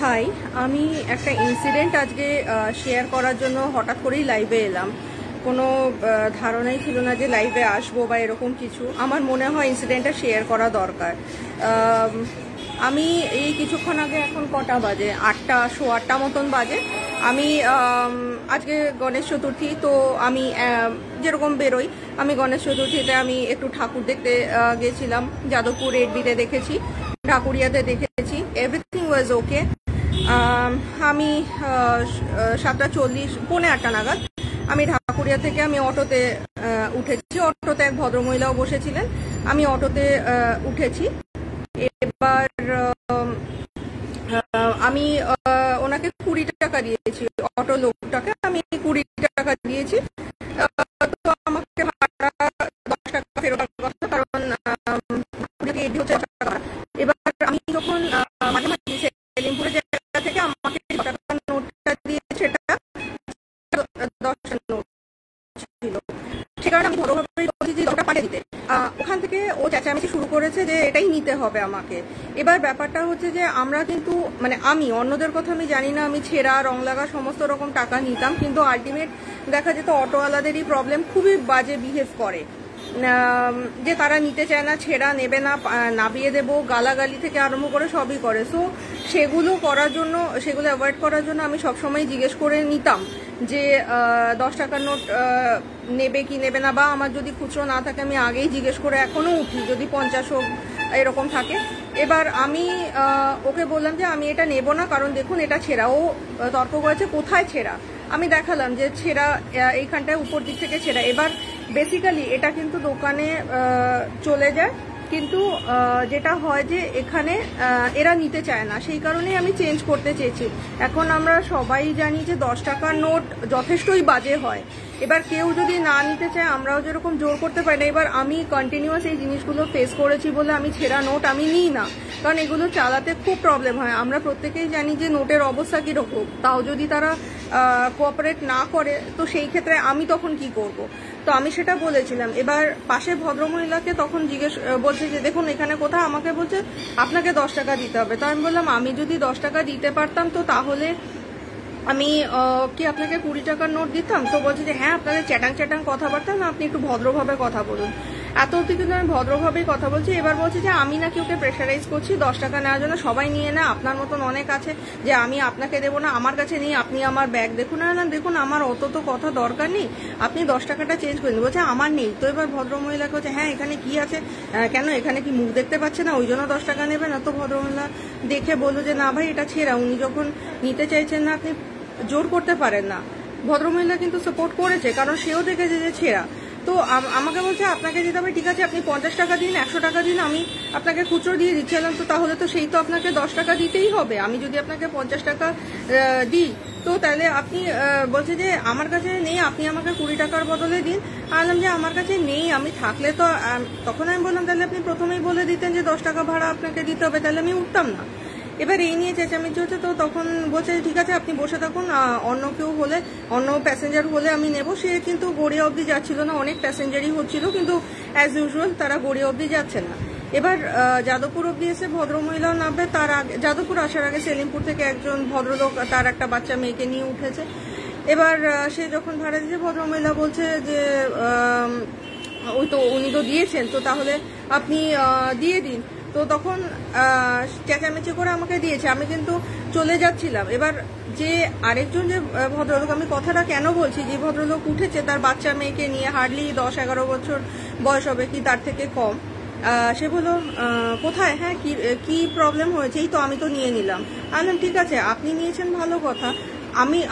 High, আমি একটা incident আজকে শেয়ার করার জন্য হঠাৎ করেই লাইভে এলাম। কোনো ধারণাই ছিল না যে লাইভে আসবো বা এরকম কিছু। আমার মনে হয় ইনসিডেন্টটা শেয়ার করা দরকার। আমি এই কিছুক্ষণ আগে, এখন কটা বাজে, 8টা, 8:15 মতন বাজে। আমি আজকে গণেশ চতুর্থী, তো আমি যেরকম বেরোই, আমি গণেশ চতুর্থীতে আমি একটু ঠাকুর দেখতে গেছিলাম। যাদবপুর এডবিতে দেখেছি, ঢাকুরিয়াতে দেখেছি, এভরিথিং ওয়াজ ওকে। আমি 7:40, 7:45 নাগাদ আমি ঢাকুরিয়া থেকে আমি অটোতে উঠেছি। অটোতে এক ভদ্রমহিলাও বসেছিলেন, আমি অটোতে উঠেছি। এবার আমি ওনাকে 20 টাকা দিয়েছি, অটো লোকটাকে আমি 20 টাকা দিয়েছি। তো আমাকে ভাড়া 10 টাকা ফেরত কথা, কারণ এবার আমি যখন মাঝে মাঝে সেলিমপুরের জায়গা থেকে আমাকে 10 টাকার নোটটা দিয়েছে, সেটা 10 টাকার নোট ছিল, সে কারণে আমি ধরোভাবে বলছি যে 10 টাকা পাঠিয়ে দিতে। ওখান থেকে ও চেঁচামেচি শুরু করেছে যে এটাই নিতে হবে আমাকে। এবার ব্যাপারটা হচ্ছে যে আমরা কিন্তু, মানে আমি, অন্যদের কথা আমি জানি না, আমি ছেঁড়া, রং লাগা সমস্ত রকম টাকা নিতাম, কিন্তু আলটিমেট দেখা যেত অটোওয়ালাদেরই প্রবলেম, খুবই বাজে বিহেভ করে, যে তারা নিতে চায় না, ছেঁড়া নেবে না, নামিয়ে দেবো, গালাগালি থেকে আরম্ভ করে সবই করে। সো সেগুলো করার জন্য, সেগুলো অ্যাভয়েড করার জন্য আমি সবসময় জিজ্ঞেস করে নিতাম যে 10 টাকার নোট নেবে কি নেবে না, বা আমার যদি খুচরো না থাকে আমি আগেই জিজ্ঞেস করে এখনও উঠি, যদি 50 হোক এরকম থাকে। এবার আমি ওকে বললাম যে আমি এটা নেব না, কারণ দেখুন এটা ছেঁড়া। ও তর্ক করেছে কোথায় ছেঁড়া, আমি দেখালাম যে ছেঁড়া এইখানটায় উপর দিক থেকে ছেঁড়া। এবার বেসিক্যালি এটা কিন্তু দোকানে চলে যায়, কিন্তু যেটা হয় যে এখানে এরা নিতে চায় না, সেই কারণেই আমি চেঞ্জ করতে চেয়েছি। এখন আমরা সবাই জানি যে 10 টাকার নোট যথেষ্টই বাজে হয়। এবার কেউ যদি না নিতে চায়, আমরাও যেরকম জোর করতে পারি না। এবার আমি কন্টিনিউয়াস এই জিনিসগুলো ফেস করেছি বলে আমি ছেঁড়া নোট আমি নিই না, কারণ এগুলো চালাতে খুব প্রবলেম হয়। আমরা প্রত্যেকেই জানি যে নোটের অবস্থা কীরকম, তাও যদি তারা কোঅপারেট না করে, তো সেই ক্ষেত্রে আমি তখন কি করব। তো আমি সেটা বলেছিলাম। এবার পাশে ভদ্রমহিলাকে তখন বলছে যে দেখুন এখানে কোথাও, আমাকে বলছে আপনাকে 10 টাকা দিতে হবে। তো আমি বললাম আমি যদি 10 টাকা দিতে পারতাম তো তাহলে আমি কি আপনাকে 20 টাকার নোট দিতাম? তো বলছে যে হ্যাঁ, আপনাদের চ্যাটাং কথাবার্তা না, আপনি একটু ভদ্রভাবে কথা বলুন। এত অবধি কিন্তু আমি ভদ্রভাবেই কথা বলছি। এবার বলছে যে আমি নাকি ওকে প্রেশারাইজ করছি 10 টাকা নেওয়ার জন্য, সবাই নিয়ে না, আপনার মতন অনেক আছে, যে আমি আপনাকে দেবো না, আমার কাছে নেই, আপনি আমার ব্যাগ দেখুন। না দেখুন, আমার অত তো কথা দরকার নেই, আপনি 10 টাকাটা চেঞ্জ করে দিন। বলছে আমার নেই। তো এবার ভদ্রমহিলাকে বলছে হ্যাঁ এখানে কি আছে, কেন এখানে কি মুখ দেখতে পাচ্ছে না, ওই জন্য 10 টাকা নেবে না? তো ভদ্রমহিলা দেখে বললো যে না ভাই, এটা ছেঁড়া, উনি যখন নিতে চাইছেন না, আপনি জোর করতে পারেন না। ভদ্রমহিলা কিন্তু সাপোর্ট করেছে, কারণ সেও দেখেছে যে ছেঁড়া। তো আমাকে বলছে আপনাকে দিতে হবে, ঠিক আছে আপনি 50 টাকা দিন, 100 টাকা দিন, আমি আপনাকে খুচরো দিয়ে দিচ্ছিলাম। তো তাহলে তো সেই তো আপনাকে 10 টাকা দিতেই হবে। আমি যদি আপনাকে 50 টাকা দিই, তো তাহলে আপনি বলছে যে আমার কাছে নেই, আপনি আমাকে 20 টাকার বদলে দিন। বললাম যে আমার কাছে নেই, আমি থাকলে তো, তখন আমি বললাম তাহলে আপনি প্রথমেই বলে দিতেন যে 10 টাকা ভাড়া আপনাকে দিতে হবে, তাহলে আমি উঠতাম না। এবার এই নিয়ে চেঁচামেচি হচ্ছে। তো তখন বলছে ঠিক আছে আপনি বসে থাকুন, অন্য কেউ হলে, অন্য প্যাসেঞ্জার হলে আমি নেব। সে কিন্তু গড়িয়া অবধি যাচ্ছিল না, অনেক প্যাসেঞ্জারই হচ্ছিল, কিন্তু অ্যাজ ইউজুয়াল তারা গড়িয়া অবধি যাচ্ছে না। এবার যাদবপুর অবধি এসে ভদ্রমহিলাও নামবে, তার আগে, যাদবপুর আসার আগে সেলিমপুর থেকে একজন ভদ্রলোক তার একটা বাচ্চা মেয়েকে নিয়ে উঠেছে। এবার সে যখন ভাড়া দিয়েছে, ভদ্রমহিলা বলছে যে ওই তো উনি তো দিয়েছেন, তো তাহলে আপনি দিয়ে দিন। তো তখন চেঁচামেচি করে আমাকে দিয়েছে, আমি কিন্তু চলে যাচ্ছিলাম। এবার যে আরেকজন যে ভদ্রলোক, আমি কথাটা কেন বলছি, যে ভদ্রলোক উঠেছে তার বাচ্চা মেয়েকে নিয়ে, হার্ডলি 10-11 বছর বয়স হবে কি তার থেকে কম, সে বললো কোথায়, হ্যাঁ কি প্রবলেম হয়েছে, এই তো আমি তো নিয়ে নিলাম। আমি ঠিক আছে আপনি নিয়েছেন ভালো কথা,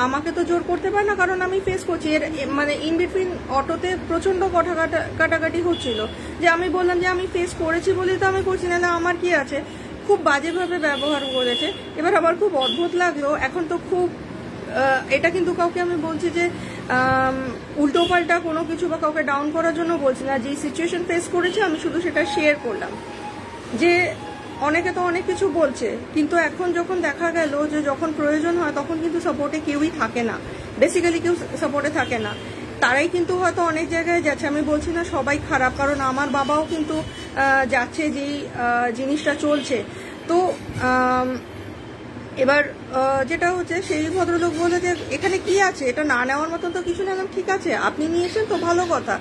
আমাকে তো জোর করতে পারে না, কারণ আমি ফেস করছি। এর মানে ইন বিটুইন অটোতে প্রচন্ড কথা কাটাকাটি হচ্ছিল, যে আমি বললাম যে আমি ফেস করেছি বলেই তো আমি করছি, না আমার কি আছে। খুব বাজেভাবে ব্যবহার করেছে। এবার আমার খুব অদ্ভুত লাগলো। এখন তো খুব এটা কিন্তু কাউকে আমি বলছি যে উল্টোপাল্টা কোনো কিছু বা কাউকে ডাউন করার জন্য বলছি না, যে সিচুয়েশন ফেস করেছি আমি শুধু সেটা শেয়ার করলাম। যে অনেকে তো অনেক কিছু বলছে, কিন্তু এখন যখন দেখা গেল যে যখন প্রয়োজন হয় তখন কিন্তু সাপোর্টে কেউই থাকে না, বেসিক্যালি কেউ সাপোর্টে থাকে না। তারাই কিন্তু হয়তো অনেক জায়গায় যাচ্ছে, আমি বলছি না সবাই খারাপ, কারণ আমার বাবাও কিন্তু যাচ্ছে যেই জিনিসটা চলছে। তো এবার যেটা হচ্ছে সেই ভদ্রলোক বলে যে এখানে কি আছে, এটা না নেওয়ার মতন তো কিছু নেই। ঠিক আছে, আপনি নিয়েছেন তো ভালো কথা,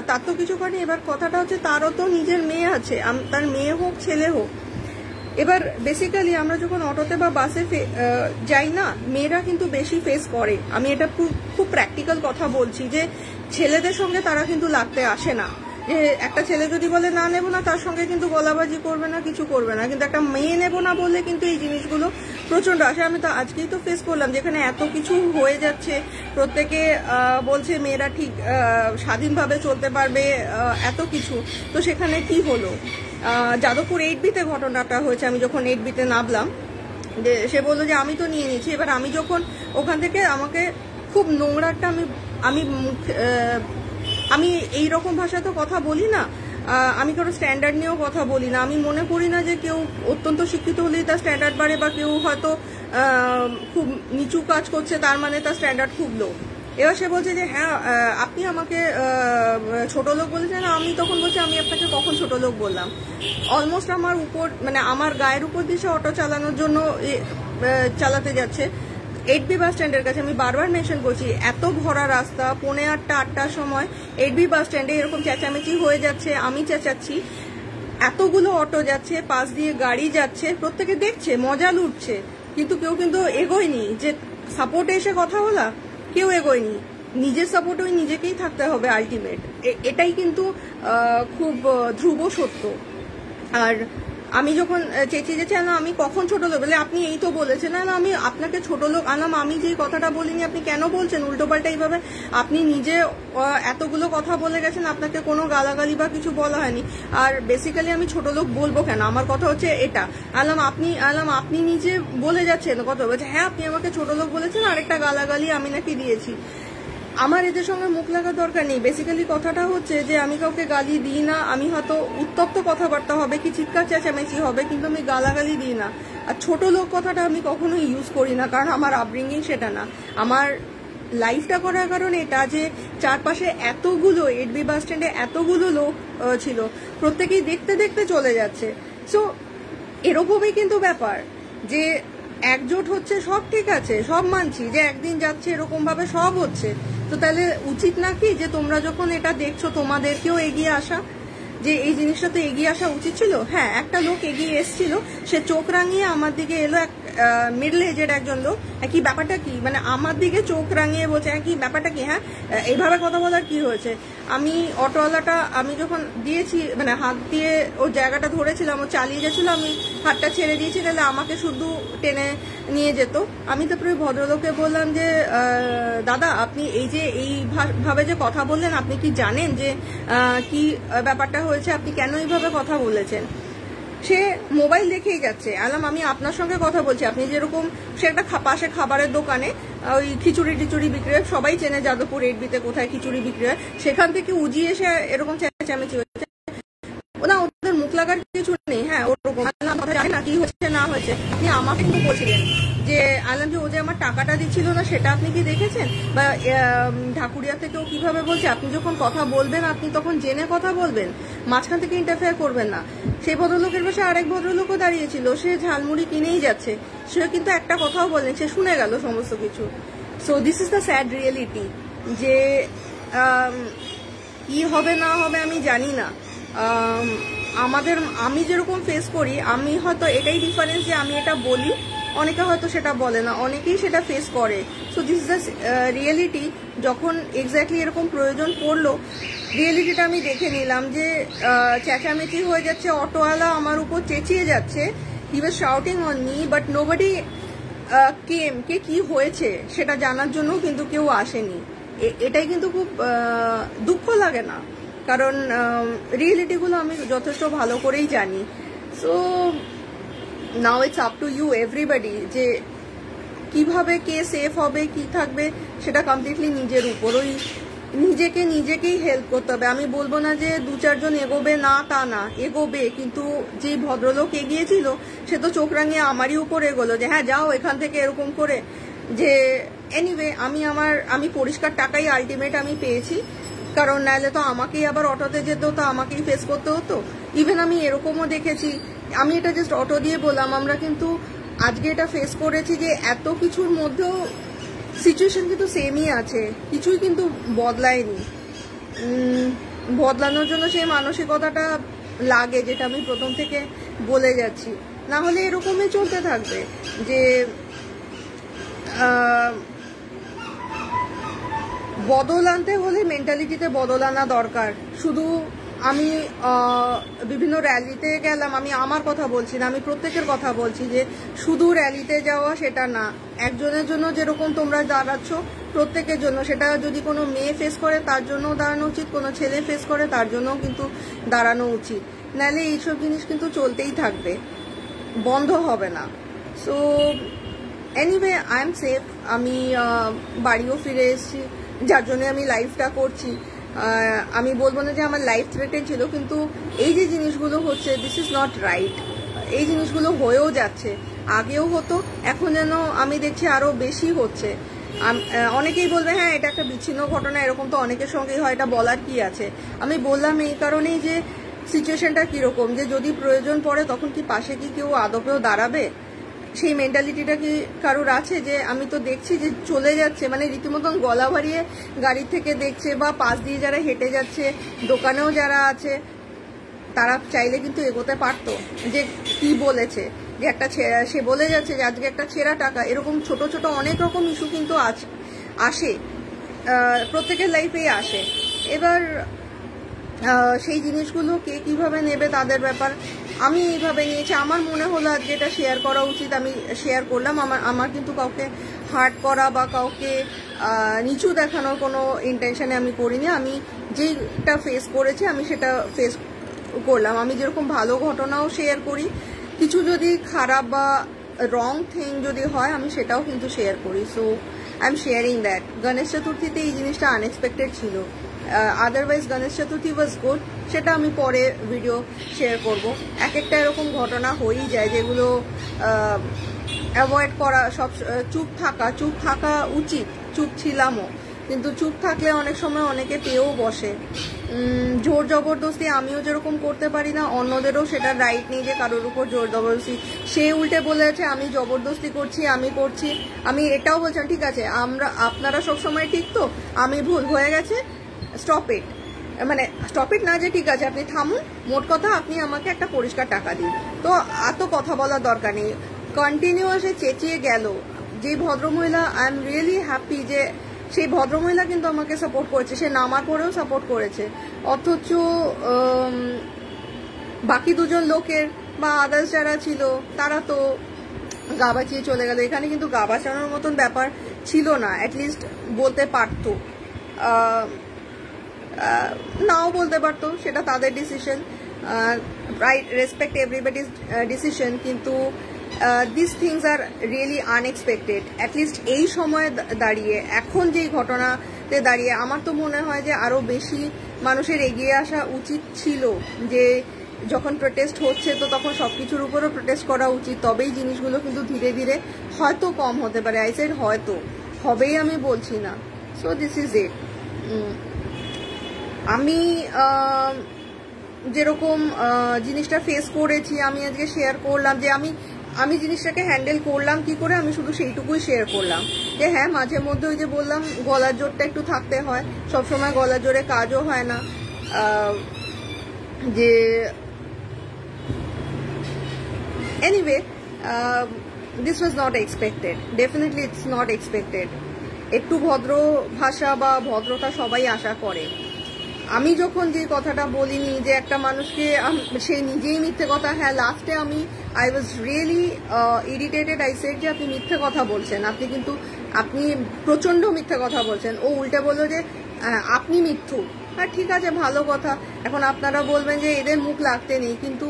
তার তো কিছু করেনি। এবার কথাটা হচ্ছে তারও তো নিজের মেয়ে আছে, তার মেয়ে হোক ছেলে হোক। এবার বেসিক্যালি আমরা যখন অটোতে বা বাসে যাই না, মেয়েরা কিন্তু বেশি ফেস করে। আমি এটা খুব প্র্যাকটিক্যাল কথা বলছি যে ছেলেদের সঙ্গে তারা কিন্তু লাগতে আসে না। যে একটা ছেলে যদি বলে না নেবো না, তার সঙ্গে কিন্তু গলাবাজি করবে না, কিছু করবে না। কিন্তু একটা মেয়ে নেবো না বললে কিন্তু এই জিনিসগুলো প্রচন্ড আসে। আমি তো আজকেই তো ফেস করলাম, যেখানে এত কিছু হয়ে যাচ্ছে, প্রত্যেকে বলছে মেয়েরা ঠিক স্বাধীনভাবে চলতে পারবে, এত কিছু। তো সেখানে কি হলো, যাদবপুর 8B-তে ঘটনাটা হয়েছে। আমি যখন 8B-তে নামলাম, যে সে বললো যে আমি তো নিয়ে নিয়েছি। এবার আমি যখন ওখান থেকে, আমাকে খুব নোংরা একটা, আমি এইরকম ভাষা তো কথা বলি না, আমি কারো স্ট্যান্ডার্ড নিয়েও কথা বলি না। আমি মনে করি না যে কেউ অত্যন্ত শিক্ষিত হলেই তার স্ট্যান্ডার্ড বাড়ে, বা কেউ হয়তো খুব নিচু কাজ করছে তার মানে তার স্ট্যান্ডার্ড খুব লো। এবার সে বলছে যে হ্যাঁ আপনি আমাকে ছোট লোক বলেছেন। আমি তখন বলছি আমি আপনাকে কখন ছোট লোক বললাম? অলমোস্ট আমার উপর, মানে আমার গায়ের উপর দিয়ে সে অটো চালানোর জন্য চালাতে যাচ্ছে 8B বাস স্ট্যান্ডের কাছে। আমি বারবার মেনশন করছি, এত ভরা রাস্তা, 8:45-8টার সময় 8B বাস স্ট্যান্ডে এরকম চেঁচামেচি হয়ে যাচ্ছে, আমি চেঁচাচ্ছি, এতগুলো অটো যাচ্ছে, পাশ দিয়ে গাড়ি যাচ্ছে, প্রত্যেকে দেখছে, মজা লুটছে, কিন্তু কেউ কিন্তু এগোয়নি যে সাপোর্টে এসে কথা বলা, কেউ এগোয়নি। নিজের সাপোর্ট ওই নিজেকেই থাকতে হবে আলটিমেট। এটাই কিন্তু খুব ধ্রুব সত্য। আর আমি যখন চেঁচিয়েছি না আমি কখন ছোট লোক বলে, আপনি এই তো বলেছেন। না আমি আপনাকে ছোট লোক আনাম, আমি যে কথাটা বলিনি, আপনি কেন বলছেন উল্টোপাল্টা এইভাবে? আপনি নিজে এতগুলো কথা বলে গেছেন, আপনাকে কোনো গালাগালি বা কিছু বলা হয়নি। আর বেসিক্যালি আমি ছোট লোক বলবো কেন? আমার কথা হচ্ছে এটা। আপনি নিজে বলে যাচ্ছেন কথা বলছে, হ্যাঁ আপনি আমাকে ছোট লোক বলেছেন, আরেকটা গালাগালি আমি নাকি দিয়েছি। আমার এদের সঙ্গে মুখ লাগার দরকার নেই। বেসিক্যালি কথাটা হচ্ছে যে আমি কাউকে গালি দিই না, আমি হয়তো উত্তপ্ত কথাবার্তা হবে কি চিৎকার চেঁচামেচি হবে, কিন্তু আমি গালাগালি দিই না। আর ছোট লোক কথাটা আমি কখনোই ইউজ করি না, কারণ আমার আপব্রিঙ্গিং সেটা না। আমার লাইফটা করার কারণ এটা যে চারপাশে এতগুলো 8B বাস স্ট্যান্ডে এতগুলো লোক ছিল, প্রত্যেকেই দেখতে দেখতে চলে যাচ্ছে। সো এরকমই কিন্তু ব্যাপার যে একজোট হচ্ছে, সব ঠিক আছে, সব মানছি যে একদিন যাচ্ছে এরকম ভাবে সব হচ্ছে। তো তাহলে উচিত নাকি যে তোমরা যখন এটা দেখছো তোমাদেরকেও এগিয়ে আসা, যে এই জিনিসটা তো এগিয়ে আসা উচিত ছিল। হ্যাঁ একটা লোক এগিয়ে এসেছিল, সে চোখ রাঙিয়ে আমার দিকে এলো, এক মিডল এজের একজন লোক, কি ব্যাপারটা কি, মানে আমার দিকে চোখ রাঙিয়ে বলছে কি ব্যাপারটা কি, হ্যাঁ এইভাবে কথা বলার কি হয়েছে? আমি অটোওয়ালাটা আমি যখন দিয়েছি, মানে হাত দিয়ে ওর জায়গাটা ধরেছিলাম, ও চালিয়ে যাচ্ছিল, আমি হাতটা ছেড়ে দিয়েছি, তাহলে আমাকে শুধু টেনে নিয়ে যেত। আমি তারপরে ভদ্রলোককে বললাম যে দাদা আপনি এই যে এইভাবে যে কথা বললেন, আপনি কি জানেন যে কি ব্যাপারটা হয়েছে, আপনি কেন এইভাবে কথা বলেছেন? সে মোবাইল দেখেই যাচ্ছে। আমি আপনার সঙ্গে কথা বলছি, আপনি যেরকম, সে একটা পাশে খাবারের দোকানে ওই খিচুড়ি টিচুড়ি বিক্রি হয়, সবাই চেনে যাদবপুর 8B-তে কোথায় খিচুড়ি বিক্রি হয়, সেখান থেকে উজিয়ে এসে এরকম চেঁচামেচি হচ্ছে। না ওদের মুখ লাগার কিছু নেই। হ্যাঁ ওরকম কথা জানি না কি হচ্ছে না হয়েছে। আপনি আমাকে কিন্তু বলছিলেন যে যে ও যে আমার টাকাটা দিচ্ছিল না, সেটা আপনি কি দেখেছেন? বা ঢাকুরিয়া থেকেও কিভাবে বলছে, আপনি যখন কথা বলবেন আপনি তখন জেনে কথা বলবেন, মাঝখান থেকে ইন্টারফেয়ার করবেন না। সেই ভদ্রলোকের পাশে আরেক ভদ্রলোকও দাঁড়িয়েছিল, সে ঝালমুড়ি কিনেই যাচ্ছে, সে কিন্তু একটা কথাও বলেন, সে শুনে গেল সমস্ত কিছু। So this is the sad reality, যে কি হবে না হবে আমি জানি না। আমি যেরকম ফেস করি, আমি হয়তো এটাই ডিফারেন্স যে আমি এটা বলি, অনেকে হয়তো সেটা বলে না, অনেকেই সেটা ফেস করে। So this is the reality. যখন এক্স্যাক্টলি এরকম প্রয়োজন পড়লো, রিয়েলিটিটা আমি দেখে নিলাম যে চেঁচামেচি হয়ে যাচ্ছে, অটোওয়ালা আমার উপর চেঁচিয়ে যাচ্ছে, he was shouting on me, but nobody came, কে কি হয়েছে সেটা জানার জন্য কিন্তু কেউ আসেনি। এটাই কিন্তু খুব দুঃখ লাগে না, কারণ রিয়েলিটিগুলো আমি যথেষ্ট ভালো করেই জানি। So now it's up to you everybody, যে কিভাবে কে সেফ হবে, কি থাকবে, সেটা কমপ্লিটলি নিজের উপর। ওই নিজেকেই হেল্প করতে হবে। আমি বলবো না যে 2-4 জন এগোবে না, তা না, এগোবে, কিন্তু যে ভদ্রলোক এগিয়েছিল সে তো চোখ রাঙিয়ে আমারই উপর এগোলো যে হ্যাঁ যাও এখান থেকে, এরকম করে। যে এনিওয়ে আমি পরিষ্কার টাকাই আলটিমেট আমি পেয়েছি, কারণ নাহলে তো আমাকেই আবার অটোতে যেতে হতো, আমাকেই ফেস করতে হতো। ইভেন আমি এরকমও দেখেছি, আমি এটা জাস্ট অটো দিয়ে বললাম, আমরা কিন্তু আজকে এটা ফেস করেছি যে এত কিছুর মধ্যেও সিচুয়েশন কিন্তু সেমই আছে, কিছুই কিন্তু বদলায়নি। বদলানোর জন্য সেই মানসিকতাটা লাগে, যেটা আমি প্রথম থেকে বলে যাচ্ছি। না হলে এরকমই চলতে থাকবে যে বদল আনতে হলে মেন্টালিটিতে বদল আনা দরকার। শুধু আমি বিভিন্ন র্যালিতে গেলাম, আমি আমার কথা বলছি না, আমি প্রত্যেকের কথা বলছি যে শুধু র্যালিতে যাওয়া সেটা না। একজনের জন্য যেরকম তোমরা দাঁড়াচ্ছ, প্রত্যেকের জন্য, সেটা যদি কোনো মেয়ে ফেস করে তার জন্যও দাঁড়ানো উচিত, কোনো ছেলে ফেস করে তার জন্যও কিন্তু দাঁড়ানো উচিত। নাহলে এইসব জিনিস কিন্তু চলতেই থাকবে, বন্ধ হবে না। So anyway, I am safe. আমি বাড়িও ফিরে এসেছি, যার জন্য আমি লাইফটা করছি। আমি বলবো না যে আমার লাইফ থ্রেটেন ছিল, কিন্তু এই যে জিনিসগুলো হচ্ছে, দিস ইজ নট রাইট। এই জিনিসগুলো হয়েও যাচ্ছে, আগেও হতো, এখন যেন আমি দেখছি আরো বেশি হচ্ছে। অনেকেই বলবে হ্যাঁ এটা একটা বিচ্ছিন্ন ঘটনা, এরকম তো অনেকের সঙ্গেই হয়, এটা বলার কি আছে। আমি বললাম এই কারণেই যে সিচুয়েশনটা কিরকম, যে যদি প্রয়োজন পড়ে তখন কি পাশে কি কেউ আদপেও দাঁড়াবে, সেই মেন্টালিটিটা কি কারোর আছে? যে আমি তো দেখছি যে চলে যাচ্ছে, মানে রীতিমতন গলা ভারিয়ে গাড়ি থেকে দেখছে, বা পাশ দিয়ে যারা হেঁটে যাচ্ছে, দোকানেও যারা আছে, তারা চাইলে কিন্তু এগোতে পারতো। যে কি বলেছে, যে একটা সে বলে যাচ্ছে যে আজকে একটা ছেঁড়া টাকা, এরকম ছোট ছোট অনেক রকম ইস্যু কিন্তু আসে, প্রত্যেকের লাইফেই আসে। এবার সেই জিনিসগুলো কে কিভাবে নেবে তাদের ব্যাপার। আমি এইভাবে নিয়েছি, আমার মনে হলো আজকে এটা শেয়ার করা উচিত, আমি শেয়ার করলাম। আমার কিন্তু কাউকে হার্ট করা বা কাউকে নিচু দেখানোর কোনো ইন্টেনশনে আমি করিনি। আমি যেটা ফেস করেছি আমি সেটা ফেস করলাম। আমি যেরকম ভালো ঘটনাও শেয়ার করি, কিছু যদি খারাপ বা রং থিং যদি হয় আমি সেটাও কিন্তু শেয়ার করি। So I am sharing that. Ganesh চতুর্থীতে এই জিনিসটা আনএক্সপেক্টেড ছিল, otherwise Ganesh Chaturthi was good, সেটা আমি পরে ভিডিও শেয়ার করব। এক একটা এরকম ঘটনা হয়েই যায় যেগুলো অ্যাভয়েড করা, সব চুপ থাকা উচিত। চুপ ছিলামও, কিন্তু চুপ থাকলে অনেক সময় অনেকে পেয়েও বসে। জোর জবরদস্তি আমিও যেরকম করতে পারি না, অন্যদেরও সেটা রাইট নেই যে কারোর উপর জোর জবরদস্তি। সে উল্টে বলেছে আমি জবরদস্তি করছি, আমি করছি। আমি এটাও বলছিলাম ঠিক আছে, আপনারা সবসময় ঠিক তো, আমি ভুল হয়ে গেছে, স্টপ ইট। মানে স্টপ ইট না যে ঠিক আছে আপনি থামুন, মোট কথা আপনি আমাকে একটা পরিষ্কার টাকা দিন। তো এত কথা বলার দরকার নেই। কন্টিনিউয়াসে চেঁচিয়ে গেল যে ভদ্রমহিলা, আই এম রিয়েলি হ্যাপি যে সেই ভদ্রমহিলা কিন্তু আমাকে সাপোর্ট করেছে, সে নামার পরেও সাপোর্ট করেছে। অথচ বাকি দুজন লোকের বা আদার্স যারা ছিল তারা তো গা বাঁচিয়ে চলে গেল। এখানে কিন্তু গা বাঁচানোর মতন ব্যাপার ছিল না, অ্যাটলিস্ট বলতে পারতো, নাও বলতে পারতো, সেটা তাদের decision. Right, respect everybody's decision, কিন্তু this things are really unexpected. At least এই সময়ে দাঁড়িয়ে, এখন যেই ঘটনাতে দাঁড়িয়ে আমার তো মনে হয় যে আরো বেশি মানুষের এগিয়ে আসা উচিত ছিল। যে যখন প্রোটেস্ট হচ্ছে তো তখন সবকিছুর উপরও প্রোটেস্ট করা উচিত, তবেই জিনিসগুলো কিন্তু ধীরে ধীরে হয়তো কম হতে পারে। আই সেড হয়তো, হবেই আমি বলছি না। So this is it. আমি যেরকম জিনিসটা ফেস করেছি আমি আজকে শেয়ার করলাম, যে আমি জিনিসটাকে হ্যান্ডেল করলাম কি করে, আমি শুধু সেইটুকুই শেয়ার করলাম। যে হ্যাঁ মাঝে মধ্যে ওই যে বললাম গলার জোরটা একটু থাকতে হয়, সবসময় গলার জোরে কাজও হয় না। যে anyway, this was not expected, definitely it's not expected. একটু ভদ্র ভাষা বা ভদ্রতা সবাই আশা করে। আমি যখন যে কথাটা বলিনি যে একটা মানুষকে সে নিজেই মিথ্যে কথা, হ্যাঁ লাস্টে I was really irritated. I said যে আপনি মিথ্যে কথা বলছেন, আপনি প্রচন্ড মিথ্যে কথা বলছেন। ও উল্টে বললো যে আপনি মিথ্যু। হ্যাঁ ঠিক আছে, ভালো কথা। এখন আপনারা বলবেন যে এদের মুখ লাগতে নেই, কিন্তু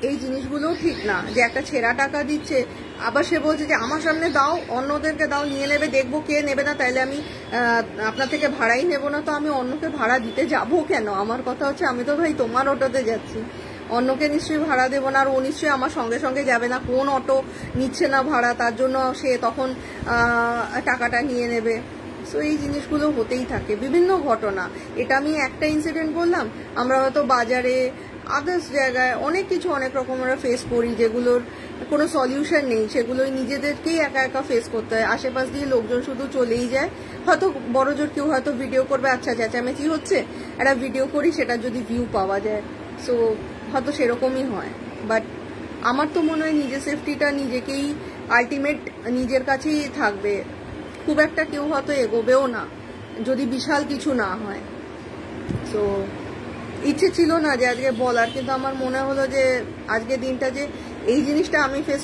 এই জিনিসগুলোও ঠিক না যে একটা ছেঁড়া টাকা দিচ্ছে, আবার সে বলছে যে আমার সামনে দাও, অন্যদেরকে দাও, নিয়ে নেবে, দেখবো কে নেবে না, তাইলে আমি আপনার থেকে ভাড়াই নেব না। তো আমি অন্যকে ভাড়া দিতে যাব কেন? আমার কথা হচ্ছে আমি তো ভাই তোমার অটোতে যাচ্ছি, অন্যকে নিশ্চয়ই ভাড়া দেবো না। আর ও নিশ্চয়ই আমার সঙ্গে সঙ্গে যাবে না, কোন অটো নিচ্ছে না ভাড়া, তার জন্য সে তখন টাকাটা নিয়ে নেবে। সো এই জিনিসগুলো হতেই থাকে, বিভিন্ন ঘটনা। এটা আমি একটা ইনসিডেন্ট বললাম, আমরা হয়তো বাজারে আদার্স জায়গায় অনেক কিছু অনেক রকম আমরা ফেস করি, যেগুলোর কোনো সলিউশন নেই, সেগুলোই নিজেদেরকেই একা একা ফেস করতে হয়। আশেপাশ দিয়ে লোকজন শুধু চলেই যায়, হয়তো বড় জোর কেউ হয়তো ভিডিও করবে, আচ্ছা চেঁচামেচি হচ্ছে, একটা ভিডিও করি, সেটা যদি ভিউ পাওয়া যায়, সো হয়তো সেরকমই হয়। বাট আমার তো মনে হয় নিজের সেফটিটা নিজেকেই আলটিমেট নিজের কাছেই থাকবে, খুব একটা কেউ হয়তো এগোবেও না যদি বিশাল কিছু না হয়। সো ইচ্ছে ছিল না যে আজকে বলার, কিন্তু আমার মনে হলো যে আজকে দিনটা যে এই জিনিসটা আমি ফেস